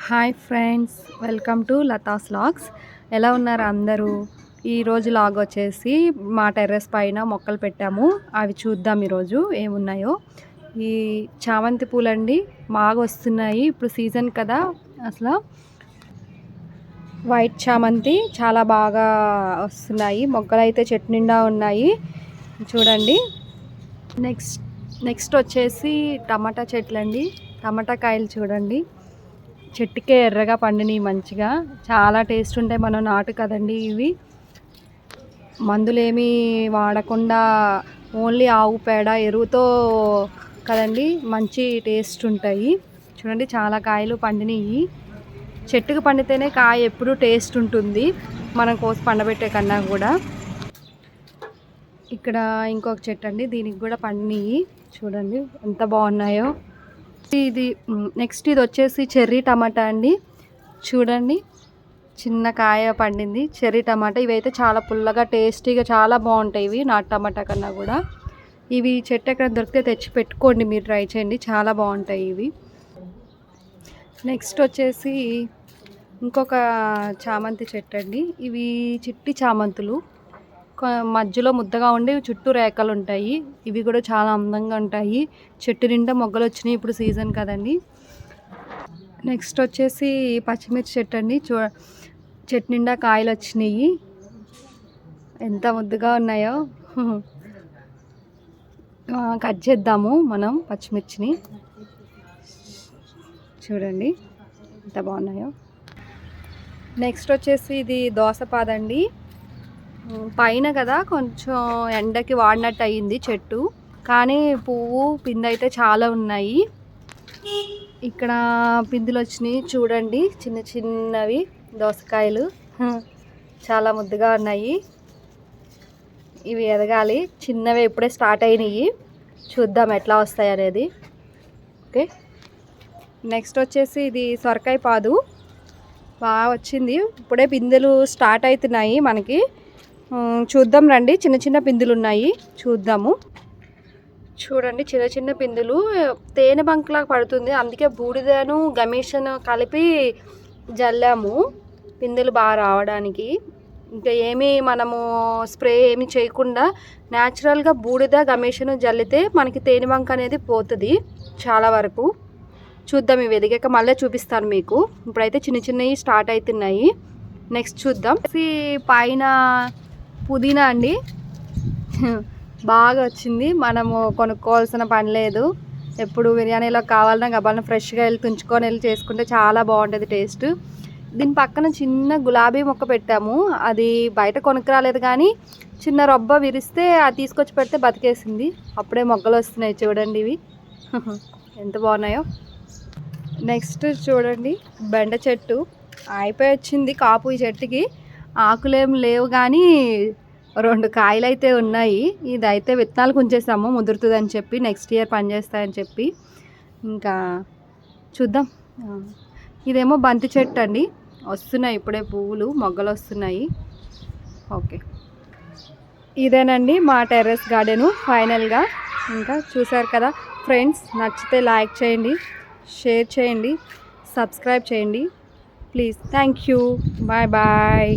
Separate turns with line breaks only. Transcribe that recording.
Hi friends, welcome to Latha's vlogs. ఎలా ఉన్నారు అందరూ? ఈరోజు లాగ్ వచ్చేసి మా టెర్రస్ పైన మొక్కలు పెట్టాము. అవి చూద్దాం ఈరోజు ఏమున్నాయో. ఈ చామంతి పూలండి బాగా వస్తున్నాయి, ఇప్పుడు సీజన్ కదా. అసలు వైట్ చామంతి చాలా బాగా వస్తున్నాయి. మొక్కలు అయితే చెట్టు నిండా ఉన్నాయి చూడండి. నెక్స్ట్ వచ్చేసి టమాటా చెట్లు అండి. టమాటా కాయలు చూడండి, చెట్టుకే ఎర్రగా పండినాయి మంచిగా. చాలా టేస్ట్ ఉంటాయి, మనం నాటు కదండి ఇవి. మందులేమీ వాడకుండా ఓన్లీ ఆవు పేడ ఎరువుతో కదండి మంచి టేస్ట్ ఉంటాయి. చూడండి చాలా కాయలు పండినాయి. చెట్టుకు పండితేనే కాయ ఎప్పుడు టేస్ట్ ఉంటుంది, మనం కోసి పండబెట్టే కన్నా కూడా. ఇక్కడ ఇంకొక చెట్టు అండి, దీనికి కూడా పండినాయి చూడండి ఎంత బాగున్నాయో. నెక్స్ట్ ఇది వచ్చేసి చెర్రీ టమాటా అండి. చూడండి చిన్న కాయ పండింది, చెర్రీ టమాటా. ఇవైతే చాలా పుల్లగా టేస్టీగా చాలా బాగుంటాయి ఇవి, నాటు టమాటా కన్నా కూడా. ఇవి చెట్టు ఎక్కడ దొరికితే తెచ్చి పెట్టుకోండి, మీరు ట్రై చేయండి, చాలా బాగుంటాయి ఇవి. నెక్స్ట్ వచ్చేసి ఇంకొక చామంతి చెట్టు అండి. ఇవి చిట్టి చామంతులు, మధ్యలో ముద్దగా ఉండి చుట్టూ రేఖలు ఉంటాయి. ఇవి కూడా చాలా అందంగా ఉంటాయి. చెట్టు నిండా మొగ్గలు వచ్చినాయి, ఇప్పుడు సీజన్ కదండి. నెక్స్ట్ వచ్చేసి పచ్చిమిర్చి చెట్టు అండి. చెట్టు నిండా కాయలు వచ్చినాయి, ఎంత ముద్దుగా ఉన్నాయో. కట్ చేద్దాము మనం పచ్చిమిర్చిని, చూడండి ఎంత బాగున్నాయో. నెక్స్ట్ వచ్చేసి ఇది దోసపాదండి. పైన కదా కొంచెం ఎండకి వాడినట్టు అయ్యింది చెట్టు, కానీ పువ్వు పిండి అయితే చాలా ఉన్నాయి. ఇక్కడ పిందులు వచ్చినాయి చూడండి, చిన్న చిన్నవి దోసకాయలు చాలా ముద్దుగా ఉన్నాయి. ఇవి ఎదగాలి, చిన్నవి ఇప్పుడే స్టార్ట్ అయినాయి, చూద్దాం ఎట్లా వస్తాయి అనేది. ఓకే, నెక్స్ట్ వచ్చేసి ఇది సొరకాయ పాదు. బాగా వచ్చింది, ఇప్పుడే పిందెలు స్టార్ట్ అవుతున్నాయి మనకి. చూద్దాం రండి, చిన్న చిన్న పిందులు ఉన్నాయి చూద్దాము. చూడండి చిన్న చిన్న పిందులు, తేనె బంక్లాగా పడుతుంది, అందుకే బూడిదను గమేషన్ కలిపి జల్లాము పిందులు బాగా రావడానికి. ఇంకా ఏమీ మనము స్ప్రే ఏమి చేయకుండా న్యాచురల్గా బూడిద గమేషన్ జల్లితే మనకి తేనె బంక్ అనేది పోతుంది చాలా వరకు. చూద్దాం, ఇవి ఎదిగాక మళ్ళీ చూపిస్తాను మీకు. ఇప్పుడైతే చిన్న చిన్నవి స్టార్ట్ అవుతున్నాయి. నెక్స్ట్ చూద్దాం. పైన పుదీనా అండి, బాగా వచ్చింది, మనము కొనుక్కోవాల్సిన పని లేదు. ఎప్పుడు బిర్యానీలో కావాలన్నా గబాలను ఫ్రెష్గా వెళ్ళి తుంచుకొని వెళ్ళి చేసుకుంటే చాలా బాగుంటుంది టేస్ట్. దీని పక్కన చిన్న గులాబీ మొక్క పెట్టాము, అది బయట కొనుక్కు రాలేదు, కానీ చిన్న రొబ్బ విరిస్తే అది తీసుకొచ్చి పెడితే బతికేసింది. అప్పుడే మొగ్గలు వస్తున్నాయి చూడండి ఇవి ఎంత బాగున్నాయో. నెక్స్ట్ చూడండి బెండ చెట్టు, అయిపోయి వచ్చింది కాపు. ఈ చెట్టుకి ఆకులేం లేవు, కానీ 2 కాయలు అయితే ఉన్నాయి. ఇదైతే విత్తనాలకు ఉంచేసాము, ముదురుతుందని చెప్పి, నెక్స్ట్ ఇయర్ పనిచేస్తాయని చెప్పి. ఇంకా చూద్దాం. ఇదేమో బంతి చెట్టు అండి, వస్తున్నాయి ఇప్పుడే పువ్వులు, మొగ్గలు వస్తున్నాయి. ఓకే, ఇదేనండి మా టెర్రస్ గార్డెను ఫైనల్గా. ఇంకా చూసారు కదా ఫ్రెండ్స్, నచ్చితే లైక్ చేయండి, షేర్ చేయండి, సబ్స్క్రైబ్ చేయండి please. Thank you, bye bye.